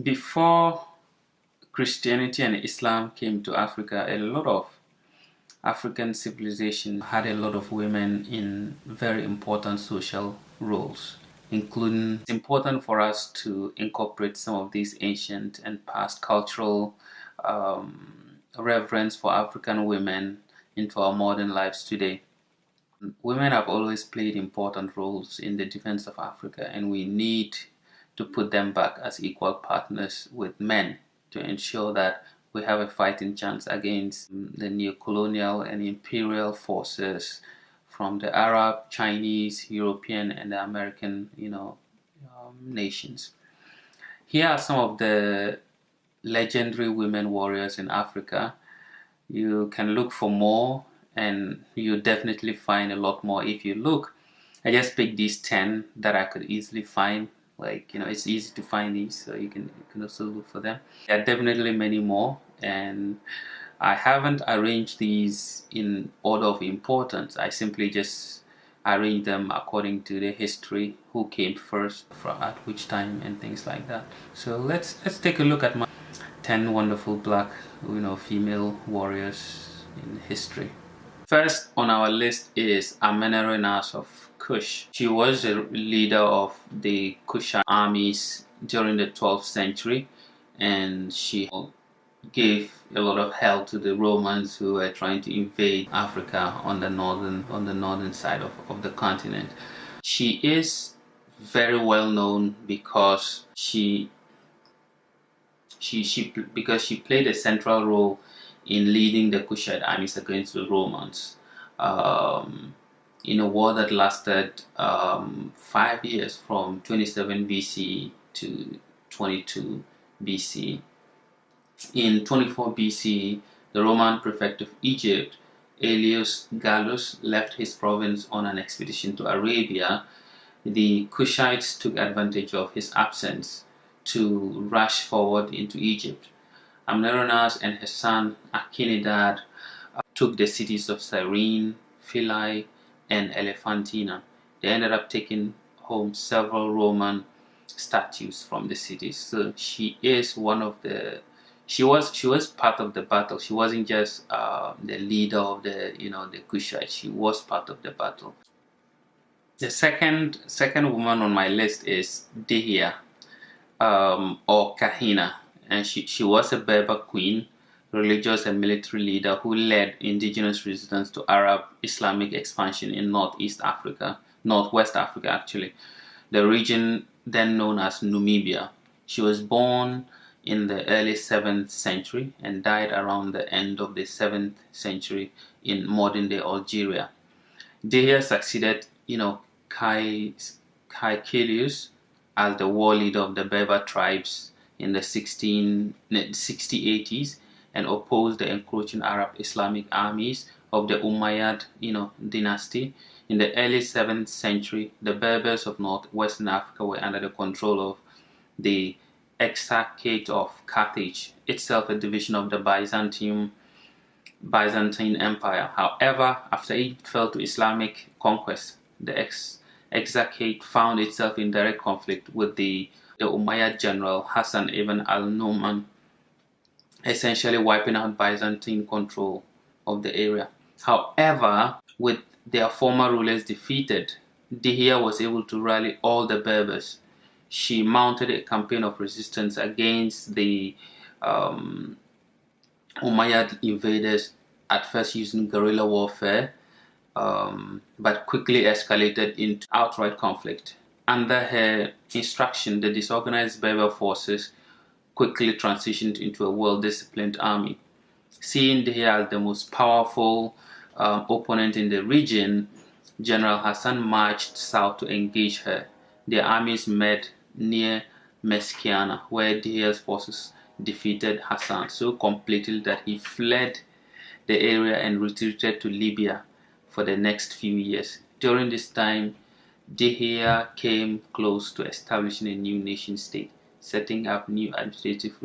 Before Christianity and Islam came to Africa, a lot of African civilization had a lot of women in very important social roles, including it's important for us to incorporate some of these ancient and past cultural reverence for African women into our modern lives today. Women have always played important roles in the defense of Africa, and we need to put them back as equal partners with men to ensure that we have a fighting chance against the neo-colonial and imperial forces from the Arab, Chinese, European, and the American, nations. Here are some of the legendary women warriors in Africa. You can look for more, and you definitely find a lot more if you look. I just picked these 10 that I could easily find. Like, it's easy to find these, so you can also look for them. There are definitely many more, and I haven't arranged these in order of importance. I simply just arrange them according to the history, who came first, at which time, and things like that. So let's take a look at my 10 wonderful black, female warriors in history. First on our list is Amenerenas of Kush. She was the leader of the Kushite armies during the 12th century, and she gave a lot of help to the Romans who were trying to invade Africa on the northern side of the continent. She is very well known because she played a central role in leading the Kushite armies against the Romans in a war that lasted 5 years, from 27 BC to 22 BC. In 24 BC, the Roman prefect of Egypt, Aelius Gallus, left his province on an expedition to Arabia. The Kushites took advantage of his absence to rush forward into Egypt. Amneronas and his son Akinedad took the cities of Cyrene, Philae, and Elephantina. They ended up taking home several Roman statues from the cities. So she is one of the. She was part of the battle. She wasn't just the leader of the Kushites. She was part of the battle. The second woman on my list is Dihya, or Kahina, and she was a Berber queen, religious and military leader who led indigenous resistance to Arab Islamic expansion in Northwest Africa actually, the region then known as Namibia. She was born in the early 7th century and died around the end of the 7th century in modern-day Algeria. Dihya succeeded, Caecilius as the war leader of the Berber tribes in the 1680s and opposed the encroaching Arab Islamic armies of the Umayyad, dynasty. In the early 7th century, the Berbers of northwestern Africa were under the control of the Exarchate of Carthage, itself a division of the Byzantine Empire. However, after it fell to Islamic conquest, the Exarchate found itself in direct conflict with the Umayyad general Hassan ibn al-Nu'man, essentially wiping out Byzantine control of the area. However, with their former rulers defeated, Dihya was able to rally all the Berbers. She mounted a campaign of resistance against the Umayyad invaders, at first using guerrilla warfare, but quickly escalated into outright conflict. Under her instruction, the disorganized Berber forces quickly transitioned into a well-disciplined army. Seeing Dihya as the most powerful opponent in the region, General Hassan marched south to engage her. Their armies met near Meskiana, where Dihya's forces defeated Hassan so completely that he fled the area and retreated to Libya for the next few years. During this time, Dihya came close to establishing a new nation state, setting up new administrative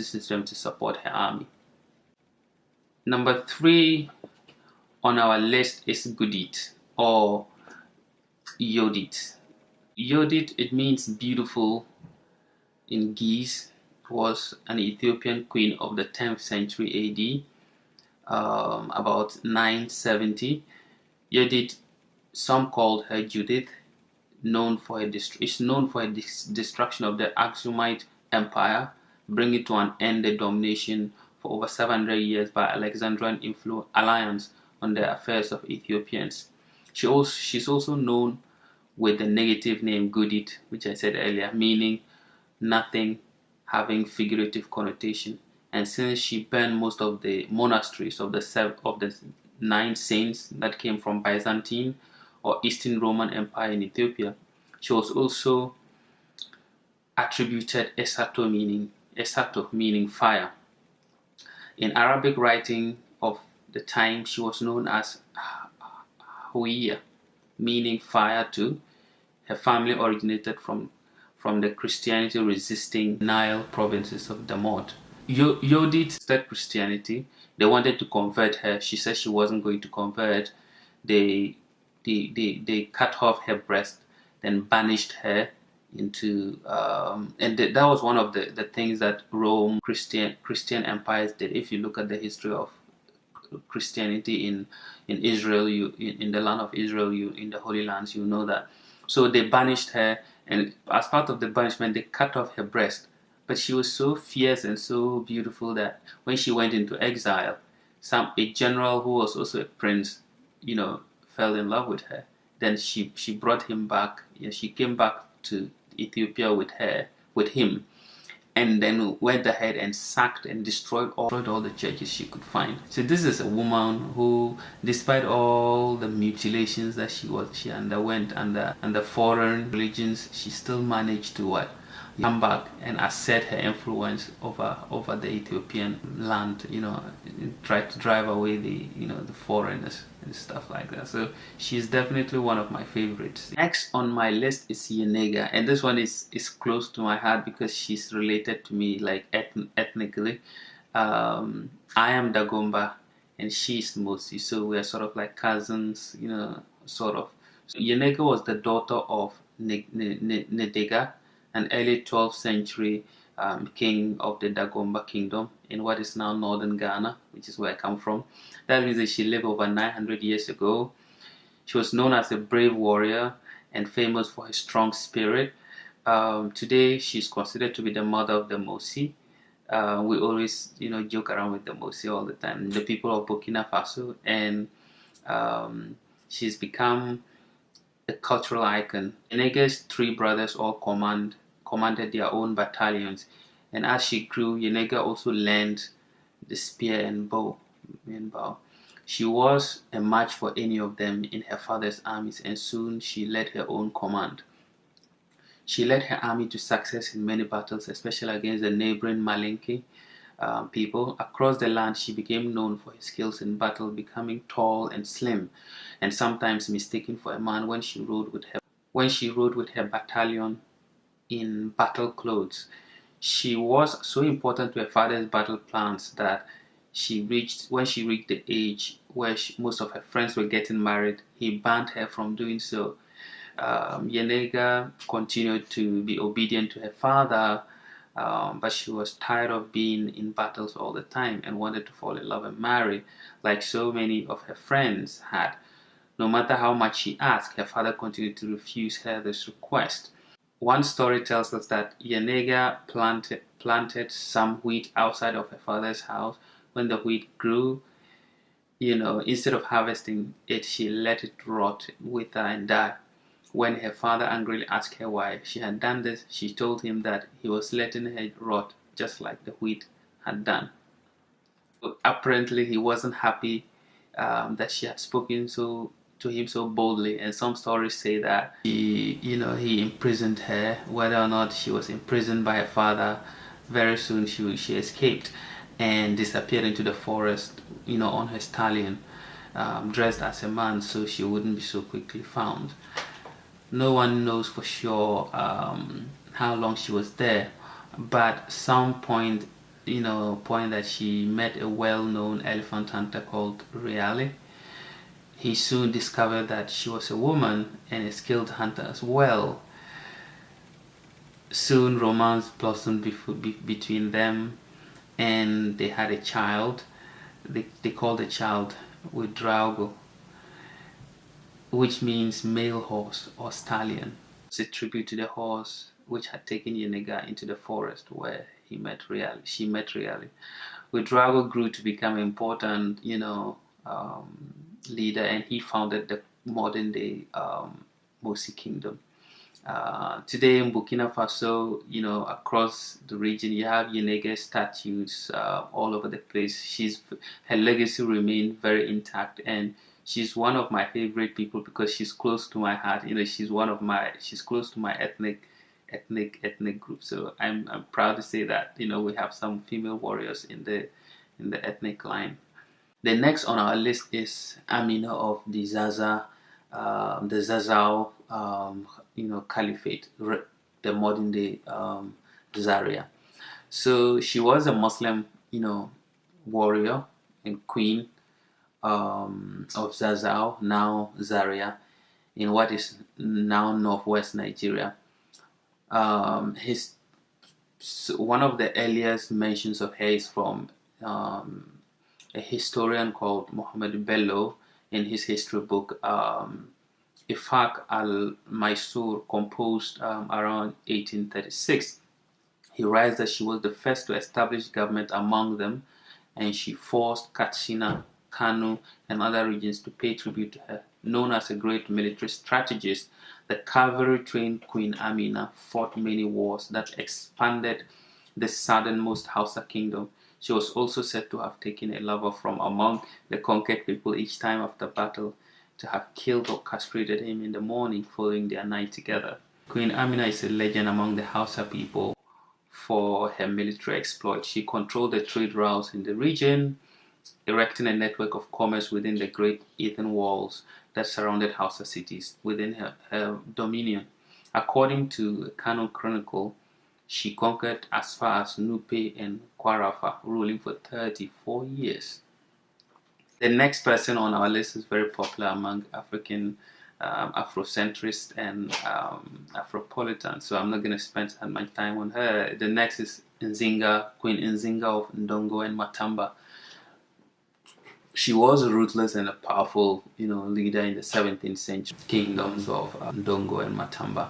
system to support her army. Number 3 on our list is Gudit, or Yodit. Yodit, it means beautiful in Ge'ez, was an Ethiopian queen of the 10th century AD, about 970. Yodit, some called her Judith, is known for her destruction of the Aksumite Empire, bringing to an end the domination for over 700 years by Alexandrian alliance on the affairs of Ethiopians. She's also known with the negative name Gudit, which I said earlier, meaning nothing, having figurative connotation. And since she burned most of the monasteries of the 9 saints that came from Byzantine or Eastern Roman Empire in Ethiopia, she was also attributed Esato meaning fire. In Arabic writing of the time, she was known as Huiya, meaning fire too. Her family originated from the Christianity resisting Nile provinces of Damot. Yodit started Christianity. They wanted to convert her. She said she wasn't going to convert. They cut off her breast, then banished her into and that was one of the things that Rome Christian empires did. If you look at the history of Christianity in Israel, in the land of Israel, in the Holy Lands, you know that. So they banished her, and as part of the banishment, they cut off her breast. But she was so fierce and so beautiful that when she went into exile, a general who was also a prince, fell in love with her. Then she brought him back. She came back to Ethiopia with him, and then went ahead and sacked and destroyed all the churches she could find. So this is a woman who, despite all the mutilations that she underwent under foreign religions, she still managed to come back and assert her influence over the Ethiopian land. Try to drive away the foreigners and stuff like that. So she's definitely one of my favorites. Next on my list is Yenega, and this one is close to my heart because she's related to me like ethnically. I am Dagomba and she's Mosi, so we're sort of like cousins, sort of. So Yenega was the daughter of Nedega, an early 12th century king of the Dagomba kingdom in what is now northern Ghana, which is where I come from. That means that she lived over 900 years ago. She was known as a brave warrior and famous for her strong spirit. Today, she's considered to be the mother of the Mosi. We always, joke around with the Mosi all the time, the people of Burkina Faso, and she's become a cultural icon. Yenega's 3 brothers all commanded their own battalions, and as she grew, Yenega also learned the spear and bow. She was a match for any of them in her father's armies, and soon she led her own command. She led her army to success in many battles, especially against the neighboring Malinke people. Across the land, she became known for her skills in battle, becoming tall and slim, and sometimes mistaken for a man when she rode with her battalion in battle clothes. She was so important to her father's battle plans that when she reached the age where most of her friends were getting married, he banned her from doing so. Yenega continued to be obedient to her father, but she was tired of being in battles all the time and wanted to fall in love and marry, like so many of her friends had. No matter how much she asked, her father continued to refuse her this request. One story tells us that Yenega planted some wheat outside of her father's house. When the wheat grew, instead of harvesting it, she let it rot, wither, and die. When her father angrily asked her why she had done this, she told him that he was letting her rot just like the wheat had done. But apparently, he wasn't happy that she had spoken to him so boldly, and some stories say that he imprisoned her. Whether or not she was imprisoned by her father, very soon she escaped and disappeared into the forest, on her stallion, dressed as a man, so she wouldn't be so quickly found. No one knows for sure how long she was there, but some point that she met a well-known elephant hunter called Reale. He soon discovered that she was a woman and a skilled hunter as well. Soon romance blossomed between them, and they had a child. They called the child Ouedraogo, which means male horse or stallion. It's a tribute to the horse which had taken Yenega into the forest where she met Reali. Ouedraogo grew to become an important, leader, and he founded the modern day Mosi Kingdom. Today in Burkina Faso, across the region, you have Yenege statues all over the place. Her legacy remained very intact, and she's one of my favorite people because she's close to my heart. She's close to my ethnic group. So I'm proud to say that we have some female warriors in the ethnic line. The next on our list is Amina of the Zazao, Caliphate, the modern day Zaria. So she was a Muslim, warrior and queen of Zazao, now Zaria, in what is now northwest Nigeria. His One of the earliest mentions of her is from a historian called Mohammed Bello in his history book Ifaq al-Maisur, composed around 1836. He writes that she was the first to establish government among them, and she forced Katsina, Kano, and other regions to pay tribute to her. Known as a great military strategist, the cavalry-trained Queen Amina fought many wars that expanded the southernmost Hausa kingdom. She was also said to have taken a lover from among the conquered people each time after battle, to have killed or castrated him in the morning following their night together. Queen Amina is a legend among the Hausa people for her military exploits. She controlled the trade routes in the region, erecting a network of commerce within the great earthen walls that surrounded Hausa cities within her dominion. According to a Kano chronicle, she conquered as far as Nupe and Kwarafa, ruling for 34 years. The next person on our list is very popular among African Afrocentrists and Afropolitans, so I'm not going to spend that much time on her. The next is Queen Nzinga of Ndongo and Matamba. She was a ruthless and a powerful, leader in the 17th century kingdoms of Ndongo and Matamba,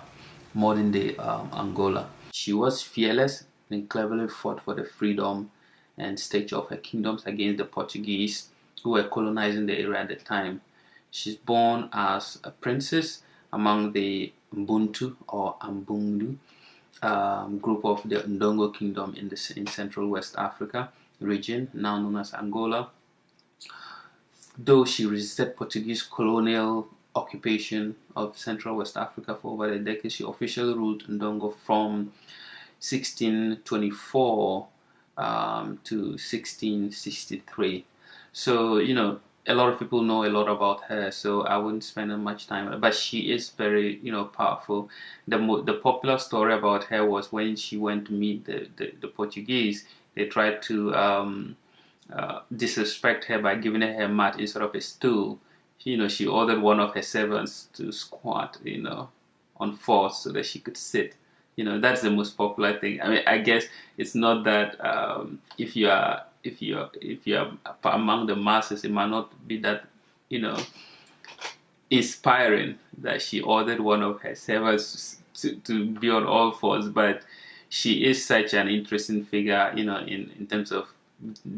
modern day Angola. She was fearless and cleverly fought for the freedom and stature of her kingdoms against the Portuguese who were colonizing the area at the time. She's born as a princess among the Mbuntu or Ambundu group of the Ndongo kingdom in Central West Africa region, now known as Angola. Though she resisted Portuguese colonial occupation of Central West Africa for over a decade, she officially ruled Ndongo from 1624 to 1663. So, a lot of people know a lot about her, so I wouldn't spend much time. But she is very, powerful. The popular story about her was when she went to meet the Portuguese, they tried to disrespect her by giving her mat instead of a stool. She ordered one of her servants to squat, on force so that she could sit. That's the most popular thing. I mean, I guess it's not that if you are among the masses, it might not be that inspiring that she ordered one of her servants to be on all fours, but she is such an interesting figure, in terms of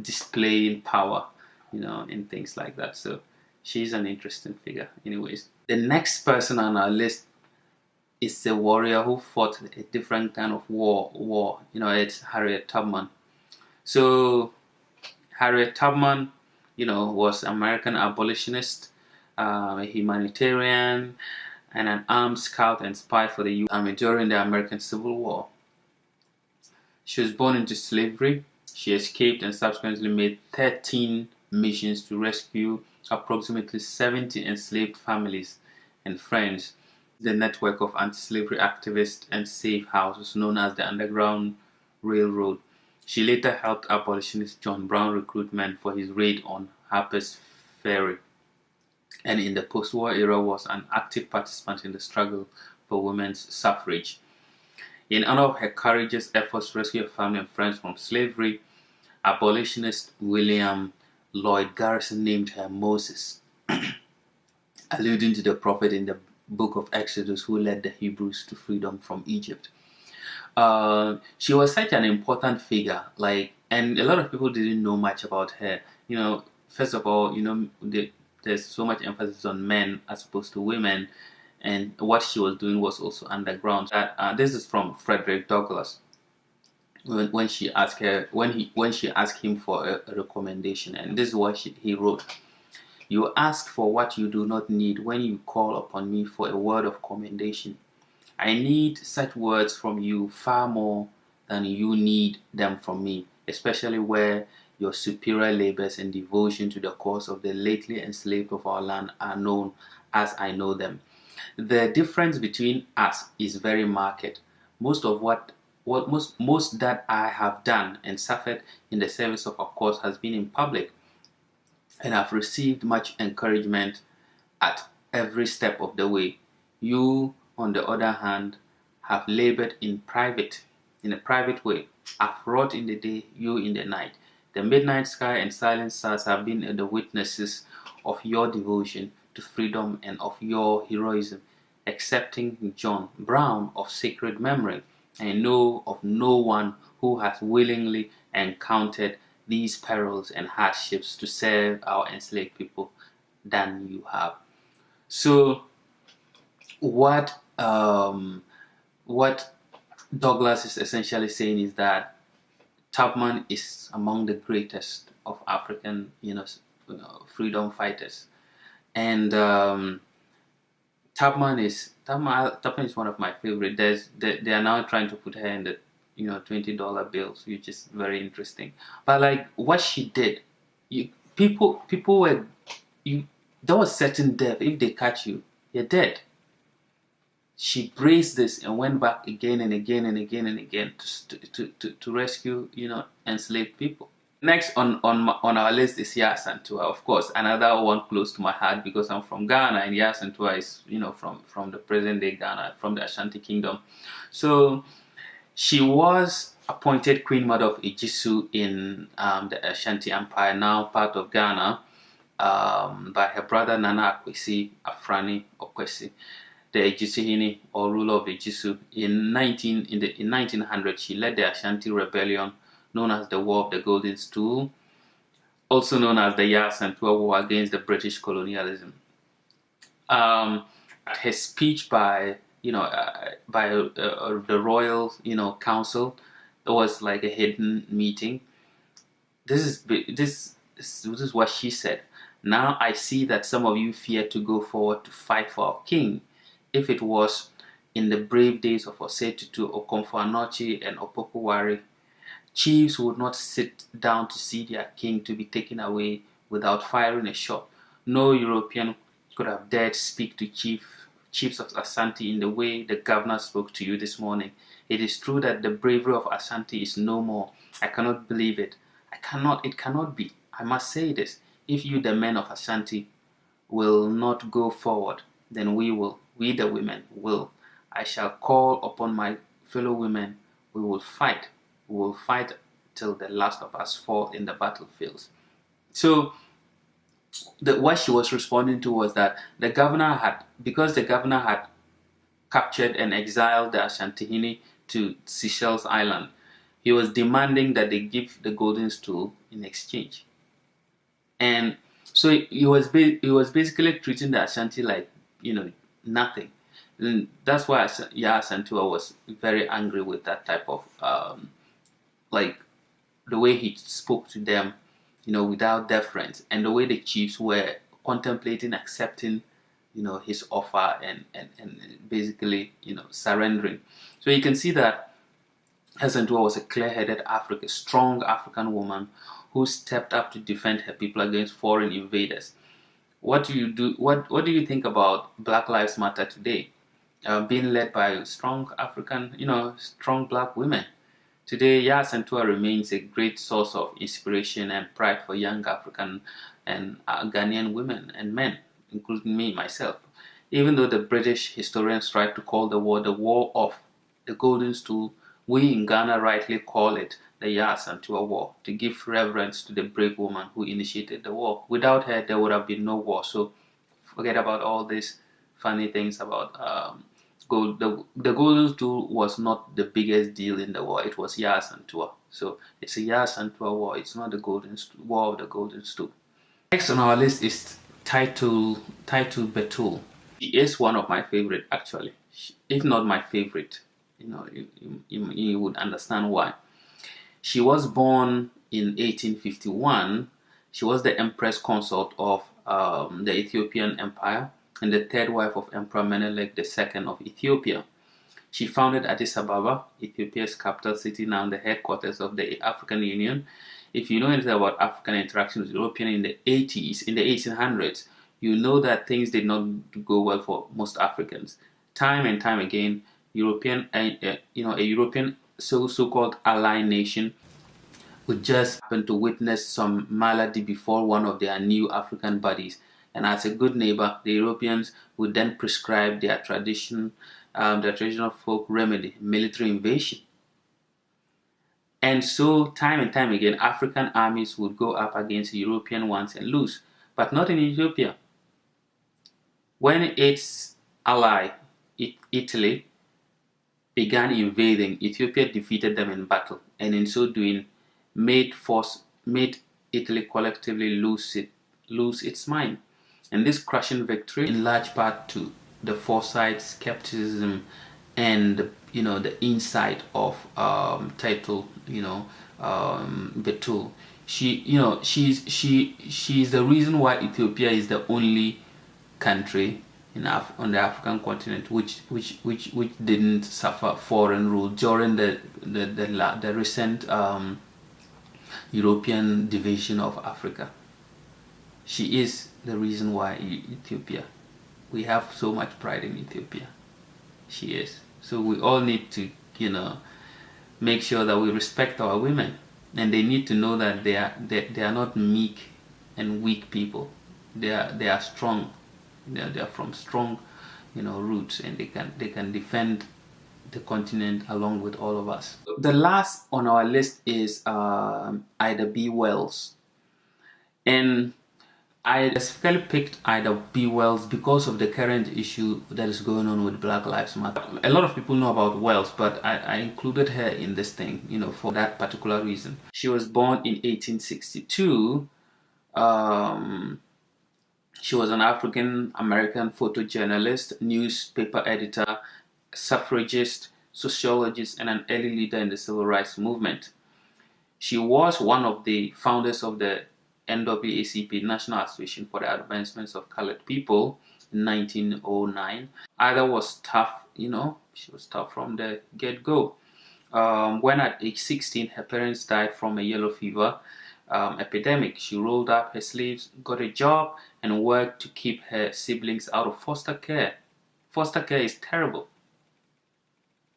displaying power, in things like that. So she's an interesting figure. Anyways, the next person on our list is a warrior who fought a different kind of war. It's Harriet Tubman. So Harriet Tubman, was American abolitionist, a humanitarian, and an armed scout and spy for the U.S. Army during the American Civil War. She was born into slavery. She escaped and subsequently made 13 missions to rescue approximately 70 enslaved families and friends. The network of anti-slavery activists and safe houses known as the Underground Railroad. She later helped abolitionist John Brown recruit men for his raid on Harper's Ferry, and in the post-war era was an active participant in the struggle for women's suffrage. In honor of her courageous efforts to rescue her family and friends from slavery, abolitionist William Lloyd Garrison named her Moses, alluding to the prophet in the book of Exodus who led the Hebrews to freedom from Egypt. She was such an important figure, and a lot of people didn't know much about her. First of all, there's so much emphasis on men as opposed to women, and what she was doing was also underground. This is from Frederick Douglass. When she asked him for a recommendation, and this is what he wrote: "You ask for what you do not need when you call upon me for a word of commendation. I need such words from you far more than you need them from me, especially where your superior labors and devotion to the cause of the lately enslaved of our land are known as I know them. The difference between us is very marked. Most of most that I have done and suffered in the service of our cause has been in public, and I've received much encouragement at every step of the way. You, on the other hand, have labored in a private way. I've wrought in the day, you in the night. The midnight sky and silent stars have been the witnesses of your devotion to freedom and of your heroism, excepting John Brown of sacred memory. I know of no one who has willingly encountered these perils and hardships to serve our enslaved people than you have." So what Douglass is essentially saying is that Tubman is among the greatest of African, freedom fighters, and Tubman is one of my favorite. They are now trying to put her in the $20 bills, which is very interesting. But like what she did, people were there was certain death. If they catch you, you're dead. She braced this and went back again and again and again and again to rescue enslaved people. Next on our list is Yaa Asantewaa, of course, another one close to my heart because I'm from Ghana, and Yaa Asantewaa is from the present day Ghana, from the Ashanti Kingdom. So she was appointed Queen Mother of Ejisu in the Ashanti Empire, now part of Ghana, by her brother Nana Akwesi Afrani Okwesi, the Ejisuhene or ruler of Ejisu. In 1900, she led the Ashanti Rebellion, known as the War of the Golden Stool, also known as the Yaa Asantewaa War against the British colonialism. At her speech by the Royal Council, there was like a hidden meeting. This is what she said: "Now I see that some of you fear to go forward to fight for our king. If it was in the brave days of Osei Tutu, Okomfo Anokye, and Opoku Ware, chiefs would not sit down to see their king to be taken away without firing a shot. No European could have dared speak to chiefs of Ashanti in the way the governor spoke to you this morning. It is true that the bravery of Ashanti is no more. I cannot believe it. It cannot be. I must say this. If you, the men of Ashanti, will not go forward, then we the women will. I shall call upon my fellow women. We will fight. We will fight till the last of us fall in the battlefields." So what she was responding to was that because the governor had captured and exiled the Ashantihene to Seychelles Island, he was demanding that they give the golden stool in exchange. And so he was basically treating the Ashanti like nothing. And that's why Yaa Asantewaa was very angry with that type of the way he spoke to them, without deference, and the way the chiefs were contemplating accepting, his offer and basically, surrendering. So you can see that Asantewaa was a clear-headed strong African woman who stepped up to defend her people against foreign invaders. What do you think about Black Lives Matter today, being led by strong strong black women? Today, Yaa Asantewaa remains a great source of inspiration and pride for young African and Ghanaian women and men, including me, myself. Even though the British historians tried to call the war of the Golden Stool, we in Ghana rightly call it the Yaa Asantewaa War, to give reverence to the brave woman who initiated the war. Without her, there would have been no war. So forget about all these funny things about gold. The Golden Stool was not the biggest deal in the war. It was Yaa Asantewaa. So it's a Yaa Asantewaa War. It's not the War of the Golden Stool. Next on our list is Taitu Betul. She is one of my favorite, actually, if not my favorite. You would understand why. She was born in 1851. She was the Empress Consort of the Ethiopian Empire and the third wife of Emperor Menelik II of Ethiopia. She founded Addis Ababa, Ethiopia's capital city, now the headquarters of the African Union. If you know anything about African interactions with Europeans in the 80s, in the 1800s, you know that things did not go well for most Africans. Time and time again, a European so-called ally nation would just happen to witness some malady befall one of their new African buddies. And as a good neighbor, the Europeans would then prescribe their traditional folk remedy, military invasion. And so, time and time again, African armies would go up against European ones and lose. But not in Ethiopia. When its ally, Italy, began invading, Ethiopia defeated them in battle, and in so doing, made Italy collectively lose its mind. And this crushing victory, in large part to the foresight, skepticism, and the insight of Taitu Betul. She's the reason why Ethiopia is the only country on the African continent which didn't suffer foreign rule during the recent European division of Africa. She is the reason why Ethiopia. We have so much pride in Ethiopia. She is. So we all need to, make sure that we respect our women, and they need to know that they are not meek and weak people. They are strong. They are from strong, roots, and they can defend the continent along with all of us. The last on our list is Ida B. Wells, and I specifically picked Ida B. Wells because of the current issue that is going on with Black Lives Matter. A lot of people know about Wells, but I included her in this thing, for that particular reason. She was born in 1862. She was an African-American photojournalist, newspaper editor, suffragist, sociologist, and an early leader in the civil rights movement. She was one of the founders of the NAACP, National Association for the Advancement of Colored People, in 1909. Ida was tough, she was tough from the get-go. When at age 16, her parents died from a yellow fever epidemic. She rolled up her sleeves, got a job, and worked to keep her siblings out of foster care. Foster care is terrible.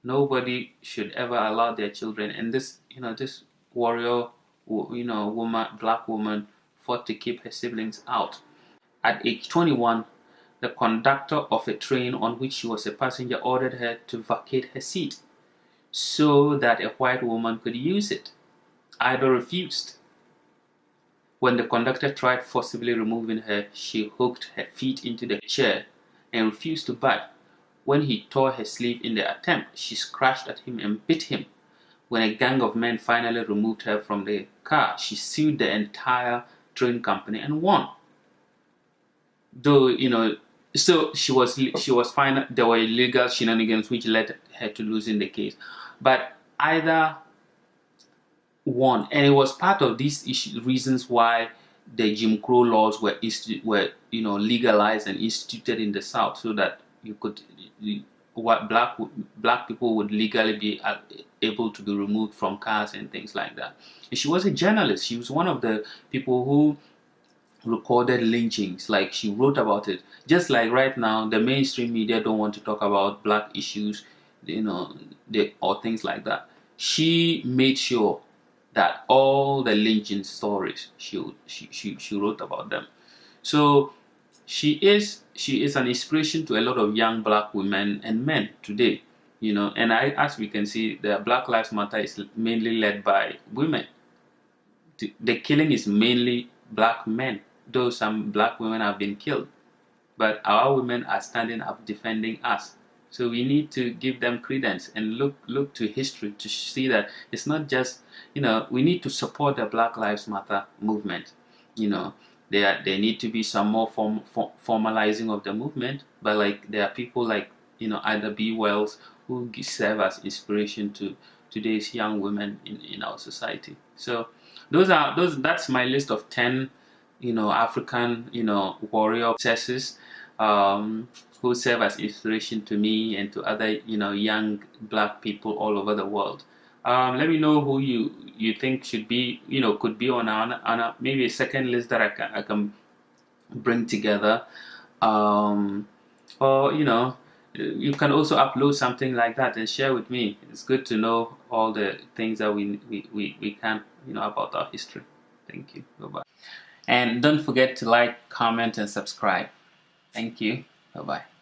Nobody should ever allow their children, and this warrior, black woman, fought to keep her siblings out. At age 21, the conductor of a train on which she was a passenger ordered her to vacate her seat so that a white woman could use it. Ida refused. When the conductor tried forcibly removing her, she hooked her feet into the chair and refused to budge. When he tore her sleeve in the attempt, she scratched at him and bit him. When a gang of men finally removed her from the car, she sued the entire train company and won. Though, so she was fine. There were illegal shenanigans which led her to losing the case. But Ida won, and it was part of these reasons why the Jim Crow laws were legalized and instituted in the South, so that black people would legally be able to be removed from cars and things like that. And she was a journalist. She was one of the people who recorded lynchings. Like, she wrote about it. Just like right now, the mainstream media don't want to talk about black issues, or things like that. She made sure that all the lynching stories, she wrote about them. So she is an inspiration to a lot of young black women and men today. you know. And as we can see, the Black Lives Matter is mainly led by women. The killing is mainly black men, though some black women have been killed, but our women are standing up defending us. So we need to give them credence and look to history to see that it's not just, you know, we need to support the Black Lives Matter movement. You know, there need to be some more formalizing of the movement, but like there are people like, you know, Ida B. Wells who serve as inspiration to today's young women in our society. So that's my list of 10, you know, African, you know, warrior princesses, who serve as inspiration to me and to other, you know, young black people all over the world. Let me know who you think should be, you know, could be on maybe a second list that I can bring together. Or, you know, you can also upload something like that and share with me. It's good to know all the things that we can, you know, about our history. Thank you. Bye-bye. And don't forget to like, comment, and subscribe. Thank you. Bye-bye.